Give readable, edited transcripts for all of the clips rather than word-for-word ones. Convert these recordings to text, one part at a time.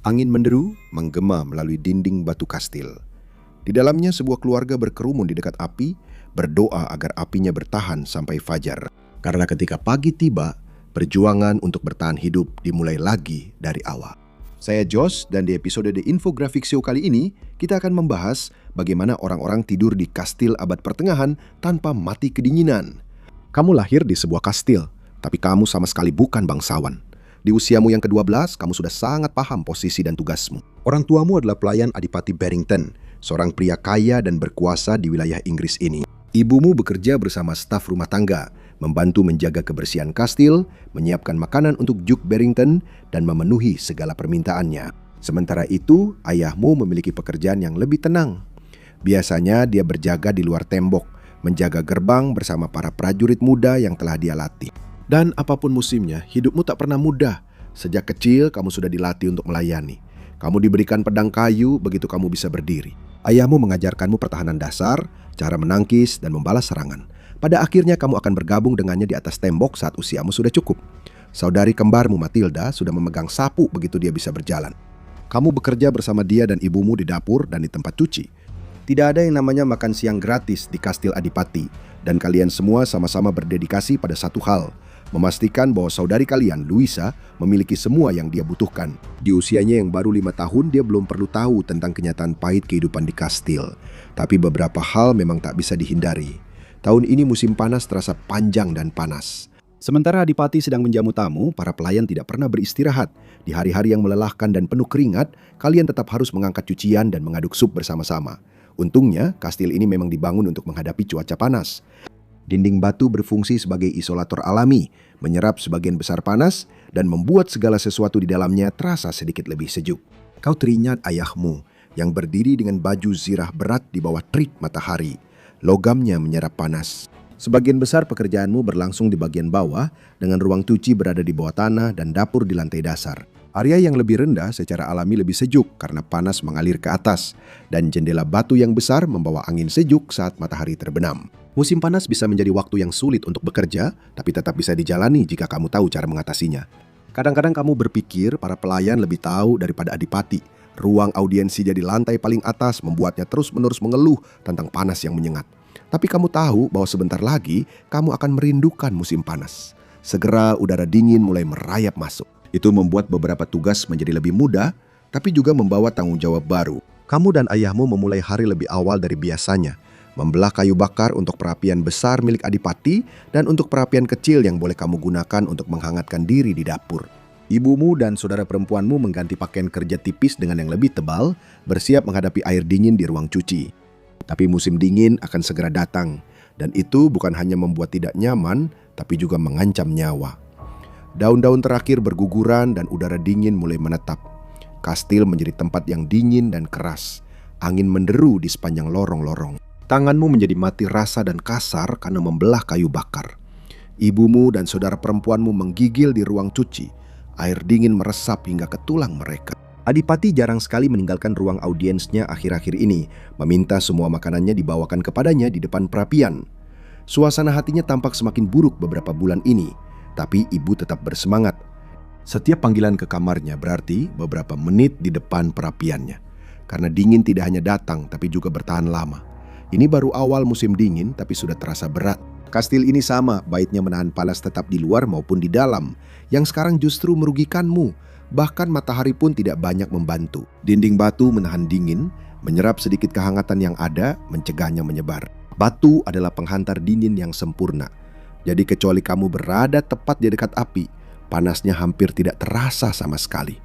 Angin menderu menggema melalui dinding batu kastil. Di dalamnya sebuah keluarga berkerumun di dekat api, berdoa agar apinya bertahan sampai fajar. Karena ketika pagi tiba, perjuangan untuk bertahan hidup dimulai lagi dari awal. Saya Josh, dan di episode The Infographic Show kali ini, kita akan membahas bagaimana orang-orang tidur di kastil abad pertengahan tanpa mati kedinginan. Kamu lahir di sebuah kastil, tapi kamu sama sekali bukan bangsawan. Di usiamu yang ke-12, kamu sudah sangat paham posisi dan tugasmu. Orang tuamu adalah pelayan Adipati Barrington, seorang pria kaya dan berkuasa di wilayah Inggris ini. Ibumu bekerja bersama staf rumah tangga, membantu menjaga kebersihan kastil, menyiapkan makanan untuk Duke Barrington, dan memenuhi segala permintaannya. Sementara itu, ayahmu memiliki pekerjaan yang lebih tenang. Biasanya dia berjaga di luar tembok, menjaga gerbang bersama para prajurit muda yang telah dia latih. Dan apapun musimnya, hidupmu tak pernah mudah. Sejak kecil, kamu sudah dilatih untuk melayani. Kamu diberikan pedang kayu begitu kamu bisa berdiri. Ayahmu mengajarkanmu pertahanan dasar, cara menangkis, dan membalas serangan. Pada akhirnya kamu akan bergabung dengannya di atas tembok saat usiamu sudah cukup. Saudari kembarmu Matilda sudah memegang sapu begitu dia bisa berjalan. Kamu bekerja bersama dia dan ibumu di dapur dan di tempat cuci. Tidak ada yang namanya makan siang gratis di Kastil Adipati, dan kalian semua sama-sama berdedikasi pada satu hal, memastikan bahwa saudari kalian, Louisa, memiliki semua yang dia butuhkan. Di usianya yang baru 5 tahun, dia belum perlu tahu tentang kenyataan pahit kehidupan di kastil. Tapi beberapa hal memang tak bisa dihindari. Tahun ini musim panas terasa panjang dan panas. Sementara Adipati sedang menjamu tamu, para pelayan tidak pernah beristirahat. Di hari-hari yang melelahkan dan penuh keringat, kalian tetap harus mengangkat cucian dan mengaduk sup bersama-sama. Untungnya, kastil ini memang dibangun untuk menghadapi cuaca panas. Dinding batu berfungsi sebagai isolator alami, menyerap sebagian besar panas, dan membuat segala sesuatu di dalamnya terasa sedikit lebih sejuk. Kau teringat ayahmu, yang berdiri dengan baju zirah berat di bawah terik matahari. Logamnya menyerap panas. Sebagian besar pekerjaanmu berlangsung di bagian bawah, dengan ruang cuci berada di bawah tanah dan dapur di lantai dasar. Area yang lebih rendah secara alami lebih sejuk karena panas mengalir ke atas, dan jendela batu yang besar membawa angin sejuk saat matahari terbenam. Musim panas bisa menjadi waktu yang sulit untuk bekerja, tapi tetap bisa dijalani jika kamu tahu cara mengatasinya. Kadang-kadang kamu berpikir para pelayan lebih tahu daripada Adipati. Ruang audiensi jadi lantai paling atas membuatnya terus-menerus mengeluh tentang panas yang menyengat. Tapi kamu tahu bahwa sebentar lagi kamu akan merindukan musim panas. Segera udara dingin mulai merayap masuk. Itu membuat beberapa tugas menjadi lebih mudah, tapi juga membawa tanggung jawab baru. Kamu dan ayahmu memulai hari lebih awal dari biasanya, membelah kayu bakar untuk perapian besar milik Adipati dan untuk perapian kecil yang boleh kamu gunakan untuk menghangatkan diri di dapur. Ibumu dan saudara perempuanmu mengganti pakaian kerja tipis dengan yang lebih tebal, bersiap menghadapi air dingin di ruang cuci. Tapi musim dingin akan segera datang, dan itu bukan hanya membuat tidak nyaman, tapi juga mengancam nyawa. Daun-daun terakhir berguguran dan udara dingin mulai menetap. Kastil menjadi tempat yang dingin dan keras. Angin menderu di sepanjang lorong-lorong. Tanganmu menjadi mati rasa dan kasar karena membelah kayu bakar. Ibumu dan saudara perempuanmu menggigil di ruang cuci. Air dingin meresap hingga ke tulang mereka. Adipati jarang sekali meninggalkan ruang audiensnya akhir-akhir ini, meminta semua makanannya dibawakan kepadanya di depan perapian. Suasana hatinya tampak semakin buruk beberapa bulan ini, tapi ibu tetap bersemangat. Setiap panggilan ke kamarnya berarti beberapa menit di depan perapiannya. Karena dingin tidak hanya datang, tapi juga bertahan lama. Ini baru awal musim dingin, tapi sudah terasa berat. Kastil ini sama, baiknya menahan panas tetap di luar maupun di dalam, yang sekarang justru merugikanmu. Bahkan matahari pun tidak banyak membantu. Dinding batu menahan dingin, menyerap sedikit kehangatan yang ada, mencegahnya menyebar. Batu adalah penghantar dingin yang sempurna. Jadi kecuali kamu berada tepat di dekat api, panasnya hampir tidak terasa sama sekali.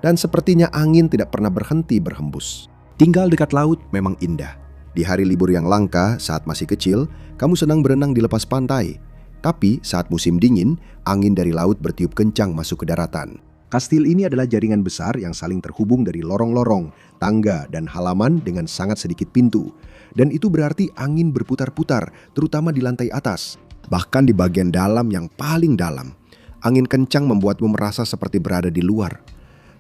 Dan sepertinya angin tidak pernah berhenti berhembus. Tinggal dekat laut memang indah. Di hari libur yang langka, saat masih kecil, kamu senang berenang di lepas pantai. Tapi saat musim dingin, angin dari laut bertiup kencang masuk ke daratan. Kastil ini adalah jaringan besar yang saling terhubung dari lorong-lorong, tangga, dan halaman dengan sangat sedikit pintu. Dan itu berarti angin berputar-putar, terutama di lantai atas. Bahkan di bagian dalam yang paling dalam. Angin kencang membuatmu merasa seperti berada di luar.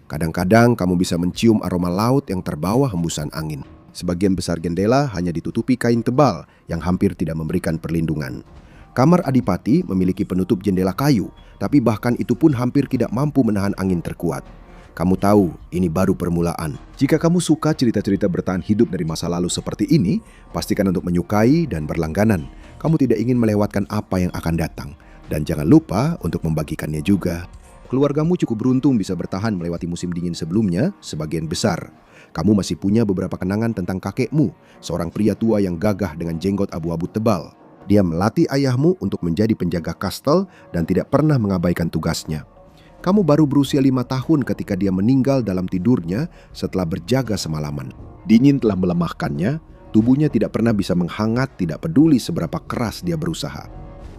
Kadang-kadang kamu bisa mencium aroma laut yang terbawa hembusan angin. Sebagian besar jendela hanya ditutupi kain tebal yang hampir tidak memberikan perlindungan. Kamar Adipati memiliki penutup jendela kayu, tapi bahkan itu pun hampir tidak mampu menahan angin terkuat. Kamu tahu, ini baru permulaan. Jika kamu suka cerita-cerita bertahan hidup dari masa lalu seperti ini, pastikan untuk menyukai dan berlangganan. Kamu tidak ingin melewatkan apa yang akan datang. Dan jangan lupa untuk membagikannya juga. Keluargamu cukup beruntung bisa bertahan melewati musim dingin sebelumnya, sebagian besar. Kamu masih punya beberapa kenangan tentang kakekmu, seorang pria tua yang gagah dengan jenggot abu-abu tebal. Dia melatih ayahmu untuk menjadi penjaga kastel dan tidak pernah mengabaikan tugasnya. Kamu baru berusia 5 tahun ketika dia meninggal dalam tidurnya setelah berjaga semalaman. Dingin telah melemahkannya, tubuhnya tidak pernah bisa menghangat, tidak peduli seberapa keras dia berusaha.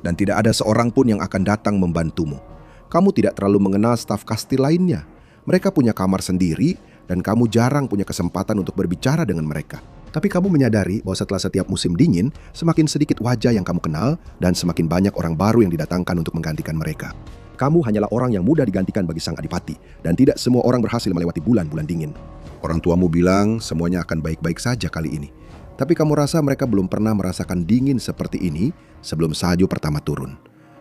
Dan tidak ada seorang pun yang akan datang membantumu. Kamu tidak terlalu mengenal staf kastil lainnya. Mereka punya kamar sendiri dan kamu jarang punya kesempatan untuk berbicara dengan mereka. Tapi kamu menyadari bahwa setelah setiap musim dingin, semakin sedikit wajah yang kamu kenal dan semakin banyak orang baru yang didatangkan untuk menggantikan mereka. Kamu hanyalah orang yang mudah digantikan bagi sang adipati, dan tidak semua orang berhasil melewati bulan-bulan dingin. Orang tuamu bilang semuanya akan baik-baik saja kali ini. Tapi kamu rasa mereka belum pernah merasakan dingin seperti ini sebelum salju pertama turun.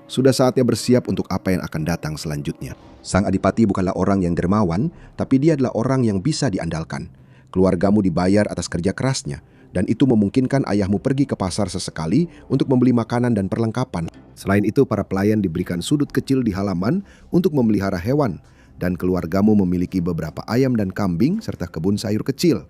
Sudah saatnya bersiap untuk apa yang akan datang selanjutnya. Sang adipati bukanlah orang yang dermawan, tapi dia adalah orang yang bisa diandalkan. Keluargamu dibayar atas kerja kerasnya, dan itu memungkinkan ayahmu pergi ke pasar sesekali untuk membeli makanan dan perlengkapan. Selain itu, para pelayan diberikan sudut kecil di halaman untuk memelihara hewan, dan keluargamu memiliki beberapa ayam dan kambing serta kebun sayur kecil.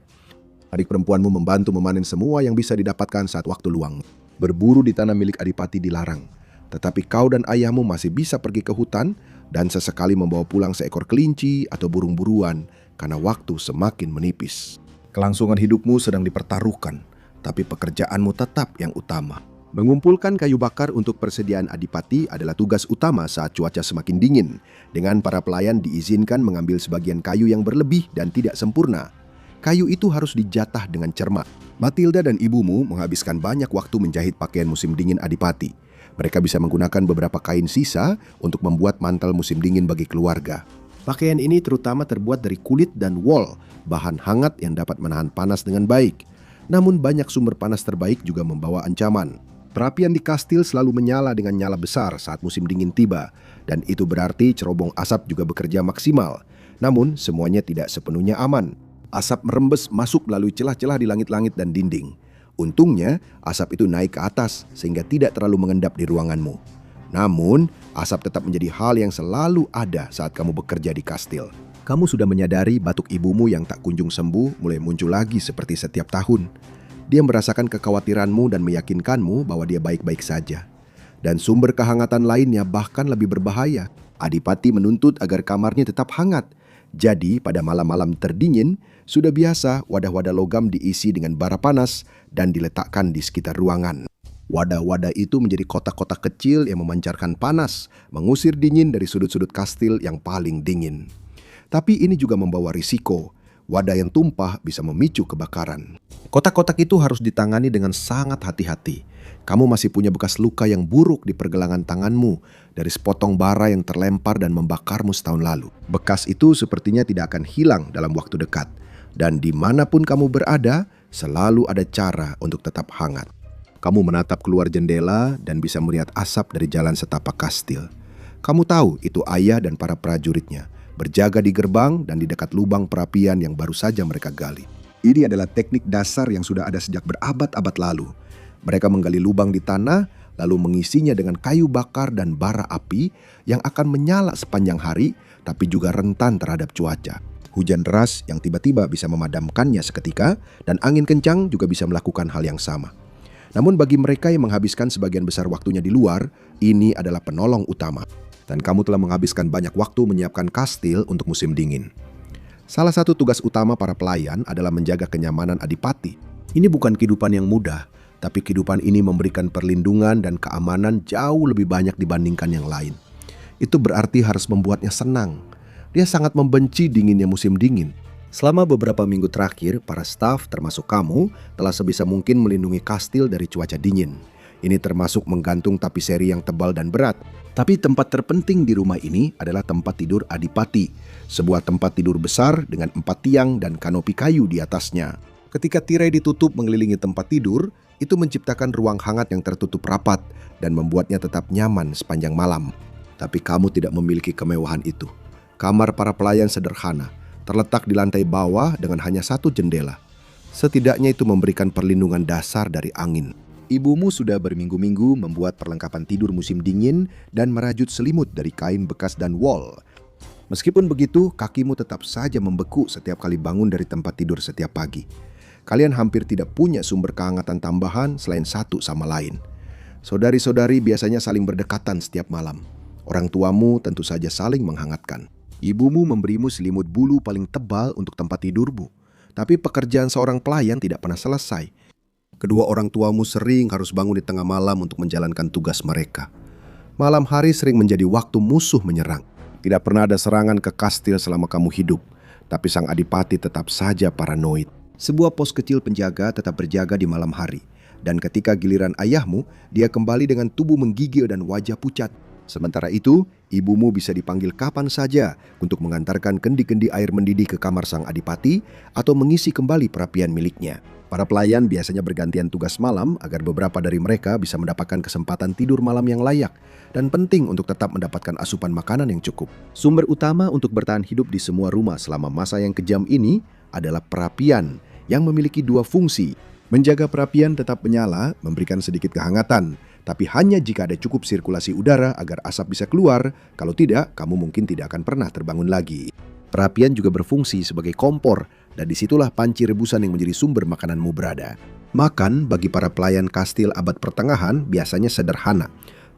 Adik perempuanmu membantu memanen semua yang bisa didapatkan saat waktu luang. Berburu di tanah milik adipati dilarang, tetapi kau dan ayahmu masih bisa pergi ke hutan dan sesekali membawa pulang seekor kelinci atau burung buruan karena waktu semakin menipis. Kelangsungan hidupmu sedang dipertaruhkan, tapi pekerjaanmu tetap yang utama. Mengumpulkan kayu bakar untuk persediaan adipati adalah tugas utama saat cuaca semakin dingin. Dengan para pelayan diizinkan mengambil sebagian kayu yang berlebih dan tidak sempurna. Kayu itu harus dijatah dengan cermat. Matilda dan ibumu menghabiskan banyak waktu menjahit pakaian musim dingin adipati. Mereka bisa menggunakan beberapa kain sisa untuk membuat mantel musim dingin bagi keluarga. Pakaian ini terutama terbuat dari kulit dan wol, bahan hangat yang dapat menahan panas dengan baik. Namun banyak sumber panas terbaik juga membawa ancaman. Perapian di kastil selalu menyala dengan nyala besar saat musim dingin tiba, dan itu berarti cerobong asap juga bekerja maksimal. Namun semuanya tidak sepenuhnya aman. Asap merembes masuk melalui celah-celah di langit-langit dan dinding. Untungnya, asap itu naik ke atas sehingga tidak terlalu mengendap di ruanganmu. Namun, asap tetap menjadi hal yang selalu ada saat kamu bekerja di kastil. Kamu sudah menyadari batuk ibumu yang tak kunjung sembuh mulai muncul lagi seperti setiap tahun. Dia merasakan kekhawatiranmu dan meyakinkanmu bahwa dia baik-baik saja. Dan sumber kehangatan lainnya bahkan lebih berbahaya. Adipati menuntut agar kamarnya tetap hangat. Jadi, pada malam-malam terdingin, sudah biasa wadah-wadah logam diisi dengan bara panas dan diletakkan di sekitar ruangan. Wadah-wadah itu menjadi kotak-kotak kecil yang memancarkan panas, mengusir dingin dari sudut-sudut kastil yang paling dingin. Tapi ini juga membawa risiko. Wadah yang tumpah bisa memicu kebakaran. Kotak-kotak itu harus ditangani dengan sangat hati-hati. Kamu masih punya bekas luka yang buruk di pergelangan tanganmu dari sepotong bara yang terlempar dan membakarmu setahun lalu. Bekas itu sepertinya tidak akan hilang dalam waktu dekat. Dan dimanapun kamu berada, selalu ada cara untuk tetap hangat. Kamu menatap keluar jendela dan bisa melihat asap dari jalan setapak kastil. Kamu tahu itu ayah dan para prajuritnya berjaga di gerbang dan di dekat lubang perapian yang baru saja mereka gali. Ini adalah teknik dasar yang sudah ada sejak berabad-abad lalu. Mereka menggali lubang di tanah, lalu mengisinya dengan kayu bakar dan bara api yang akan menyala sepanjang hari, tapi juga rentan terhadap cuaca. Hujan deras yang tiba-tiba bisa memadamkannya seketika, dan angin kencang juga bisa melakukan hal yang sama. Namun bagi mereka yang menghabiskan sebagian besar waktunya di luar, ini adalah penolong utama. Dan kamu telah menghabiskan banyak waktu menyiapkan kastil untuk musim dingin. Salah satu tugas utama para pelayan adalah menjaga kenyamanan adipati. Ini bukan kehidupan yang mudah, tapi kehidupan ini memberikan perlindungan dan keamanan jauh lebih banyak dibandingkan yang lain. Itu berarti harus membuatnya senang. Dia sangat membenci dinginnya musim dingin. Selama beberapa minggu terakhir, para staf termasuk kamu telah sebisa mungkin melindungi kastil dari cuaca dingin. Ini termasuk menggantung tapiseri yang tebal dan berat. Tapi tempat terpenting di rumah ini adalah tempat tidur adipati. Sebuah tempat tidur besar dengan 4 tiang dan kanopi kayu di atasnya. Ketika tirai ditutup mengelilingi tempat tidur, itu menciptakan ruang hangat yang tertutup rapat dan membuatnya tetap nyaman sepanjang malam. Tapi kamu tidak memiliki kemewahan itu. Kamar para pelayan sederhana, terletak di lantai bawah dengan hanya satu jendela. Setidaknya itu memberikan perlindungan dasar dari angin. Ibumu sudah berminggu-minggu membuat perlengkapan tidur musim dingin dan merajut selimut dari kain bekas dan wol. Meskipun begitu, kakimu tetap saja membeku setiap kali bangun dari tempat tidur setiap pagi. Kalian hampir tidak punya sumber kehangatan tambahan selain satu sama lain. Saudari-saudari biasanya saling berdekatan setiap malam. Orang tuamu tentu saja saling menghangatkan. Ibumu memberimu selimut bulu paling tebal untuk tempat tidurmu. Tapi pekerjaan seorang pelayan tidak pernah selesai. Kedua orang tuamu sering harus bangun di tengah malam untuk menjalankan tugas mereka. Malam hari sering menjadi waktu musuh menyerang. Tidak pernah ada serangan ke kastil selama kamu hidup. Tapi sang adipati tetap saja paranoid. Sebuah pos kecil penjaga tetap berjaga di malam hari. Dan ketika giliran ayahmu, dia kembali dengan tubuh menggigil dan wajah pucat. Sementara itu, ibumu bisa dipanggil kapan saja untuk mengantarkan kendi-kendi air mendidih ke kamar sang adipati atau mengisi kembali perapian miliknya. Para pelayan biasanya bergantian tugas malam agar beberapa dari mereka bisa mendapatkan kesempatan tidur malam yang layak dan penting untuk tetap mendapatkan asupan makanan yang cukup. Sumber utama untuk bertahan hidup di semua rumah selama masa yang kejam ini adalah perapian yang memiliki dua fungsi. Menjaga perapian tetap menyala, memberikan sedikit kehangatan, tapi hanya jika ada cukup sirkulasi udara agar asap bisa keluar. Kalau tidak, kamu mungkin tidak akan pernah terbangun lagi. Perapian juga berfungsi sebagai kompor, dan disitulah panci rebusan yang menjadi sumber makananmu berada. Makan bagi para pelayan kastil abad pertengahan biasanya sederhana,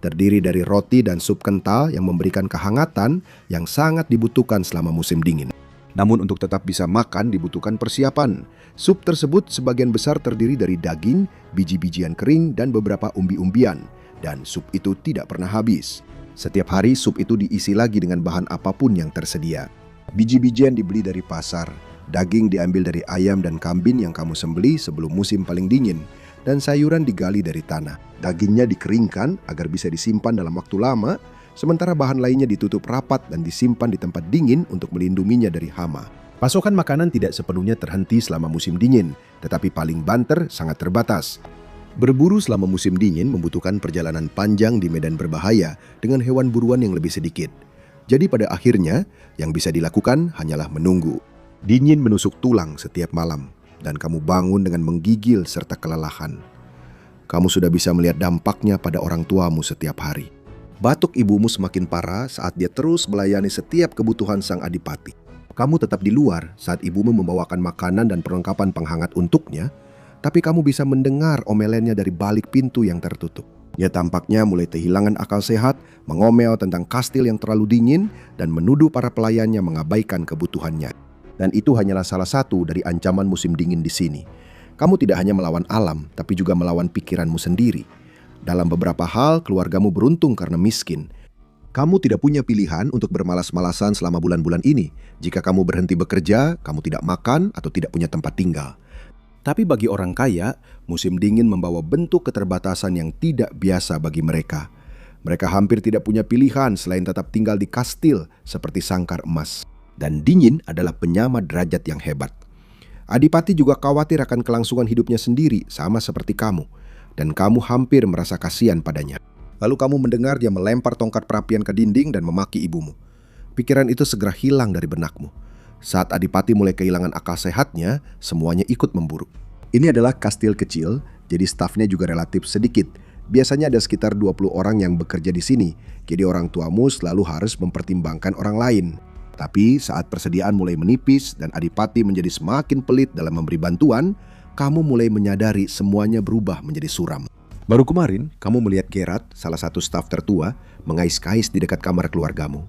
terdiri dari roti dan sup kental yang memberikan kehangatan yang sangat dibutuhkan selama musim dingin. Namun untuk tetap bisa makan dibutuhkan persiapan. Sup tersebut sebagian besar terdiri dari daging, biji-bijian kering, dan beberapa umbi-umbian. Dan sup itu tidak pernah habis. Setiap hari sup itu diisi lagi dengan bahan apapun yang tersedia. Biji-bijian dibeli dari pasar. Daging diambil dari ayam dan kambing yang kamu sembelih sebelum musim paling dingin. Dan sayuran digali dari tanah. Dagingnya dikeringkan agar bisa disimpan dalam waktu lama. Sementara bahan lainnya ditutup rapat dan disimpan di tempat dingin untuk melindunginya dari hama. Pasokan makanan tidak sepenuhnya terhenti selama musim dingin, tetapi paling banter sangat terbatas. Berburu selama musim dingin membutuhkan perjalanan panjang di medan berbahaya dengan hewan buruan yang lebih sedikit. Jadi pada akhirnya, yang bisa dilakukan hanyalah menunggu. Dingin menusuk tulang setiap malam, dan kamu bangun dengan menggigil serta kelelahan. Kamu sudah bisa melihat dampaknya pada orang tuamu setiap hari. Batuk ibumu semakin parah saat dia terus melayani setiap kebutuhan sang adipati. Kamu tetap di luar saat ibumu membawakan makanan dan perlengkapan penghangat untuknya, tapi kamu bisa mendengar omelannya dari balik pintu yang tertutup. Dia tampaknya mulai kehilangan akal sehat, mengomel tentang kastil yang terlalu dingin, dan menuduh para pelayannya mengabaikan kebutuhannya. Dan itu hanyalah salah satu dari ancaman musim dingin di sini. Kamu tidak hanya melawan alam, tapi juga melawan pikiranmu sendiri. Dalam beberapa hal, keluargamu beruntung karena miskin. Kamu tidak punya pilihan untuk bermalas-malasan selama bulan-bulan ini. Jika kamu berhenti bekerja, kamu tidak makan atau tidak punya tempat tinggal. Tapi bagi orang kaya, musim dingin membawa bentuk keterbatasan yang tidak biasa bagi mereka. Mereka hampir tidak punya pilihan selain tetap tinggal di kastil seperti sangkar emas. Dan dingin adalah penyama derajat yang hebat. Adipati juga khawatir akan kelangsungan hidupnya sendiri, sama seperti kamu. Dan kamu hampir merasa kasihan padanya. Lalu kamu mendengar dia melempar tongkat perapian ke dinding dan memaki ibumu. Pikiran itu segera hilang dari benakmu. Saat adipati mulai kehilangan akal sehatnya, semuanya ikut memburuk. Ini adalah kastil kecil, jadi stafnya juga relatif sedikit. Biasanya ada sekitar 20 orang yang bekerja di sini, jadi orang tuamu selalu harus mempertimbangkan orang lain. Tapi saat persediaan mulai menipis dan adipati menjadi semakin pelit dalam memberi bantuan, kamu mulai menyadari semuanya berubah menjadi suram. Baru kemarin, kamu melihat Gerard, salah satu staf tertua, mengais-kais di dekat kamar keluargamu.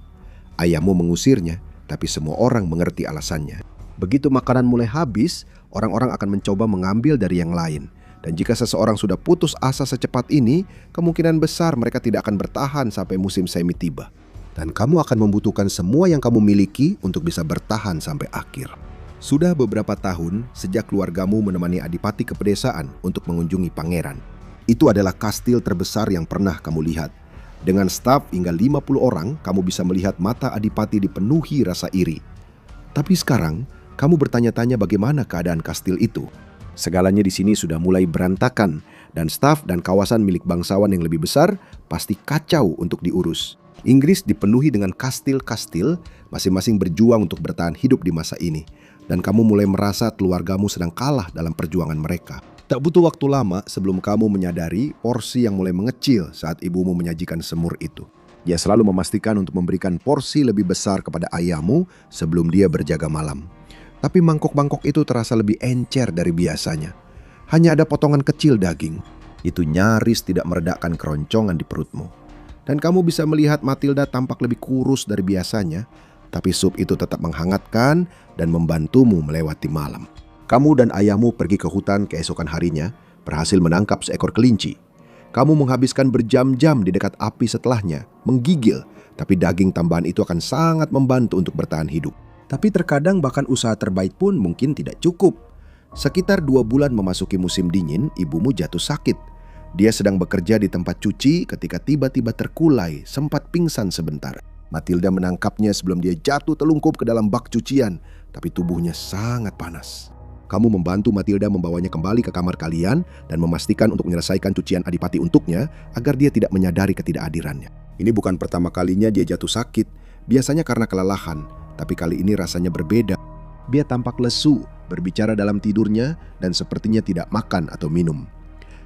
Ayahmu mengusirnya, tapi semua orang mengerti alasannya. Begitu makanan mulai habis, orang-orang akan mencoba mengambil dari yang lain. Dan jika seseorang sudah putus asa secepat ini, kemungkinan besar mereka tidak akan bertahan sampai musim semi tiba. Dan kamu akan membutuhkan semua yang kamu miliki untuk bisa bertahan sampai akhir. Sudah beberapa tahun sejak keluargamu menemani adipati ke pedesaan untuk mengunjungi pangeran. Itu adalah kastil terbesar yang pernah kamu lihat. Dengan staf hingga 50 orang, kamu bisa melihat mata adipati dipenuhi rasa iri. Tapi sekarang, kamu bertanya-tanya bagaimana keadaan kastil itu. Segalanya di sini sudah mulai berantakan, dan staf dan kawasan milik bangsawan yang lebih besar pasti kacau untuk diurus. Inggris dipenuhi dengan kastil-kastil, masing-masing berjuang untuk bertahan hidup di masa ini. Dan kamu mulai merasa keluargamu sedang kalah dalam perjuangan mereka. Tak butuh waktu lama sebelum kamu menyadari porsi yang mulai mengecil saat ibumu menyajikan semur itu. Dia selalu memastikan untuk memberikan porsi lebih besar kepada ayahmu sebelum dia berjaga malam. Tapi mangkok-mangkok itu terasa lebih encer dari biasanya. Hanya ada potongan kecil daging. Itu nyaris tidak meredakan keroncongan di perutmu. Dan kamu bisa melihat Matilda tampak lebih kurus dari biasanya, tapi sup itu tetap menghangatkan dan membantumu melewati malam. Kamu dan ayahmu pergi ke hutan keesokan harinya, berhasil menangkap seekor kelinci. Kamu menghabiskan berjam-jam di dekat api setelahnya, menggigil, tapi daging tambahan itu akan sangat membantu untuk bertahan hidup. Tapi terkadang bahkan usaha terbaik pun mungkin tidak cukup. Sekitar 2 bulan memasuki musim dingin, ibumu jatuh sakit. Dia sedang bekerja di tempat cuci ketika tiba-tiba terkulai, sempat pingsan sebentar. Matilda menangkapnya sebelum dia jatuh telungkup ke dalam bak cucian, tapi tubuhnya sangat panas. Kamu membantu Matilda membawanya kembali ke kamar kalian dan memastikan untuk menyelesaikan cucian Adipati untuknya agar dia tidak menyadari ketidakhadirannya. Ini bukan pertama kalinya dia jatuh sakit, biasanya karena kelelahan, tapi kali ini rasanya berbeda. Dia tampak lesu, berbicara dalam tidurnya, dan sepertinya tidak makan atau minum.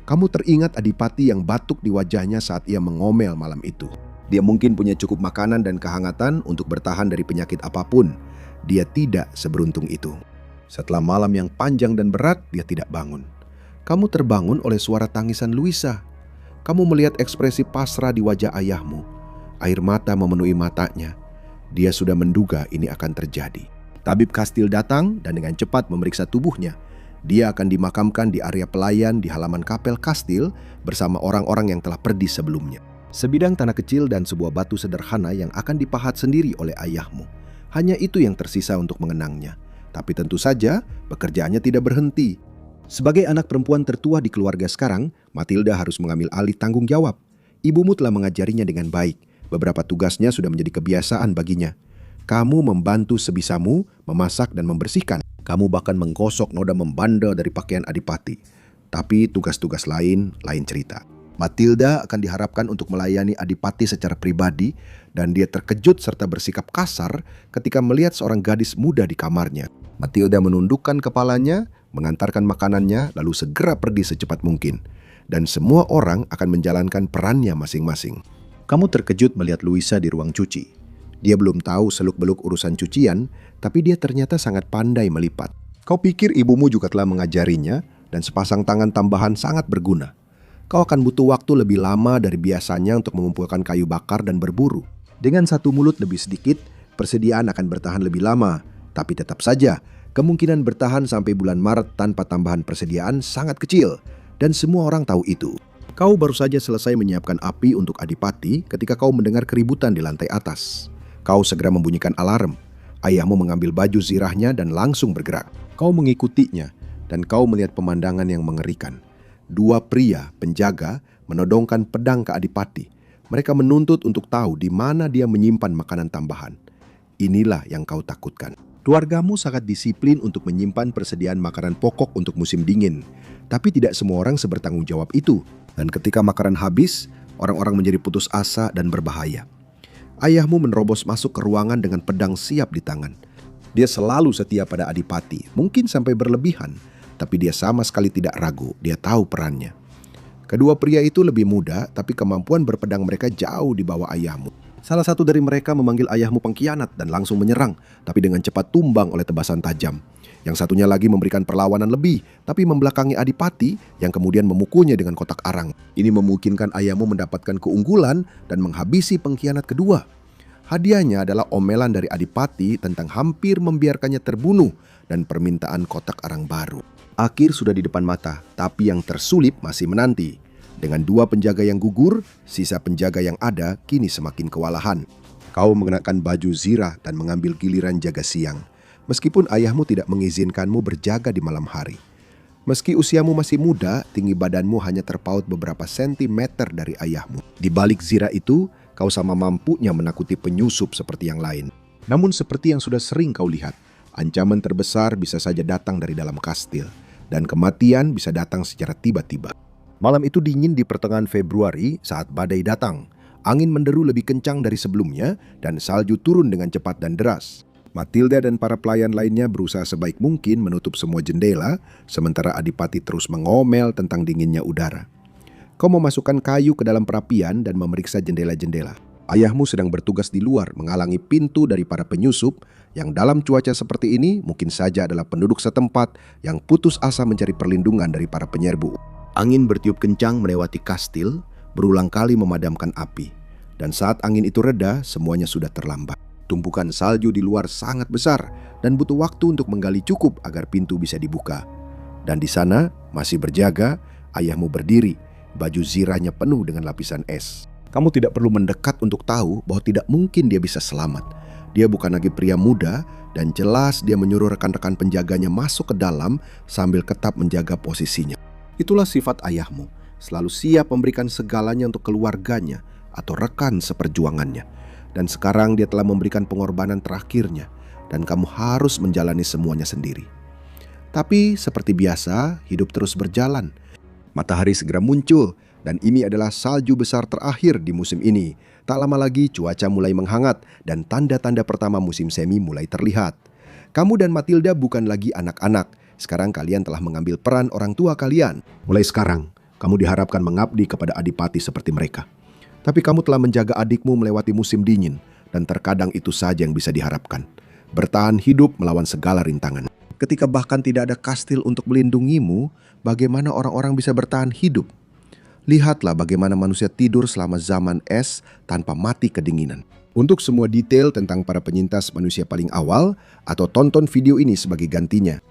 Kamu teringat Adipati yang batuk di wajahnya saat ia mengomel malam itu. Dia mungkin punya cukup makanan dan kehangatan untuk bertahan dari penyakit apapun. Dia tidak seberuntung itu. Setelah malam yang panjang dan berat, dia tidak bangun. Kamu terbangun oleh suara tangisan Luisa. Kamu melihat ekspresi pasrah di wajah ayahmu. Air mata memenuhi matanya. Dia sudah menduga ini akan terjadi. Tabib kastil datang dan dengan cepat memeriksa tubuhnya. Dia akan dimakamkan di area pelayan di halaman kapel kastil bersama orang-orang yang telah pergi sebelumnya. Sebidang tanah kecil dan sebuah batu sederhana yang akan dipahat sendiri oleh ayahmu. Hanya itu yang tersisa untuk mengenangnya. Tapi tentu saja pekerjaannya tidak berhenti. Sebagai anak perempuan tertua di keluarga sekarang, Matilda harus mengambil alih tanggung jawab. Ibumu telah mengajarinya dengan baik. Beberapa tugasnya sudah menjadi kebiasaan baginya. Kamu membantu sebisamu, memasak dan membersihkan. Kamu bahkan menggosok noda membandel dari pakaian Adipati. Tapi tugas-tugas lain cerita. Matilda akan diharapkan untuk melayani Adipati secara pribadi dan dia terkejut serta bersikap kasar ketika melihat seorang gadis muda di kamarnya. Matilda menundukkan kepalanya, mengantarkan makanannya, lalu segera pergi secepat mungkin. Dan semua orang akan menjalankan perannya masing-masing. Kamu terkejut melihat Luisa di ruang cuci. Dia belum tahu seluk-beluk urusan cucian, tapi dia ternyata sangat pandai melipat. Kau pikir ibumu juga telah mengajarinya, dan sepasang tangan tambahan sangat berguna. Kau akan butuh waktu lebih lama dari biasanya untuk mengumpulkan kayu bakar dan berburu. Dengan satu mulut lebih sedikit, persediaan akan bertahan lebih lama. Tapi tetap saja, kemungkinan bertahan sampai bulan Maret tanpa tambahan persediaan sangat kecil. Dan semua orang tahu itu. Kau baru saja selesai menyiapkan api untuk Adipati ketika kau mendengar keributan di lantai atas. Kau segera membunyikan alarm. Ayahmu mengambil baju zirahnya dan langsung bergerak. Kau mengikutinya dan kau melihat pemandangan yang mengerikan. 2 pria penjaga menodongkan pedang ke Adipati. Mereka menuntut untuk tahu di mana dia menyimpan makanan tambahan. Inilah yang kau takutkan. Keluargamu sangat disiplin untuk menyimpan persediaan makanan pokok untuk musim dingin. Tapi tidak semua orang sebertanggung jawab itu. Dan ketika makanan habis, orang-orang menjadi putus asa dan berbahaya. Ayahmu menerobos masuk ke ruangan dengan pedang siap di tangan. Dia selalu setia pada Adipati, mungkin sampai berlebihan. Tapi dia sama sekali tidak ragu, dia tahu perannya. Kedua pria itu lebih muda, tapi kemampuan berpedang mereka jauh di bawah ayahmu. Salah satu dari mereka memanggil ayahmu pengkhianat dan langsung menyerang, tapi dengan cepat tumbang oleh tebasan tajam. Yang satunya lagi memberikan perlawanan lebih, tapi membelakangi Adipati yang kemudian memukulnya dengan kotak arang. Ini memungkinkan ayahmu mendapatkan keunggulan dan menghabisi pengkhianat kedua. Hadiahnya adalah omelan dari Adipati tentang hampir membiarkannya terbunuh dan permintaan kotak arang baru. Akhir sudah di depan mata, tapi yang tersulip masih menanti. Dengan 2 penjaga yang gugur, sisa penjaga yang ada kini semakin kewalahan. Kau mengenakan baju zirah dan mengambil giliran jaga siang. Meskipun ayahmu tidak mengizinkanmu berjaga di malam hari. Meski usiamu masih muda, tinggi badanmu hanya terpaut beberapa sentimeter dari ayahmu. Di balik zirah itu, kau sama mampunya menakuti penyusup seperti yang lain. Namun seperti yang sudah sering kau lihat, ancaman terbesar bisa saja datang dari dalam kastil. Dan kematian bisa datang secara tiba-tiba. Malam itu dingin di pertengahan Februari saat badai datang. Angin menderu lebih kencang dari sebelumnya dan salju turun dengan cepat dan deras. Matilda dan para pelayan lainnya berusaha sebaik mungkin menutup semua jendela, sementara Adipati terus mengomel tentang dinginnya udara. Kau memasukkan kayu ke dalam perapian dan memeriksa jendela-jendela. Ayahmu sedang bertugas di luar menghalangi pintu dari para penyusup yang dalam cuaca seperti ini mungkin saja adalah penduduk setempat yang putus asa mencari perlindungan dari para penyerbu. Angin bertiup kencang melewati kastil, berulang kali memadamkan api. Dan saat angin itu reda, semuanya sudah terlambat. Tumpukan salju di luar sangat besar dan butuh waktu untuk menggali cukup agar pintu bisa dibuka. Dan di sana, masih berjaga, ayahmu berdiri, baju zirahnya penuh dengan lapisan es. Kamu tidak perlu mendekat untuk tahu bahwa tidak mungkin dia bisa selamat. Dia bukan lagi pria muda dan jelas dia menyuruh rekan-rekan penjaganya masuk ke dalam sambil tetap menjaga posisinya. Itulah sifat ayahmu, selalu siap memberikan segalanya untuk keluarganya atau rekan seperjuangannya. Dan sekarang dia telah memberikan pengorbanan terakhirnya dan kamu harus menjalani semuanya sendiri. Tapi seperti biasa, hidup terus berjalan. Matahari segera muncul dan ini adalah salju besar terakhir di musim ini. Tak lama lagi cuaca mulai menghangat dan tanda-tanda pertama musim semi mulai terlihat. Kamu dan Matilda bukan lagi anak-anak. Sekarang kalian telah mengambil peran orang tua kalian. Mulai sekarang, kamu diharapkan mengabdi kepada Adipati seperti mereka. Tapi kamu telah menjaga adikmu melewati musim dingin dan terkadang itu saja yang bisa diharapkan. Bertahan hidup melawan segala rintangan. Ketika bahkan tidak ada kastil untuk melindungimu, bagaimana orang-orang bisa bertahan hidup? Lihatlah bagaimana manusia tidur selama zaman es tanpa mati kedinginan. Untuk semua detail tentang para penyintas manusia paling awal, atau tonton video ini sebagai gantinya.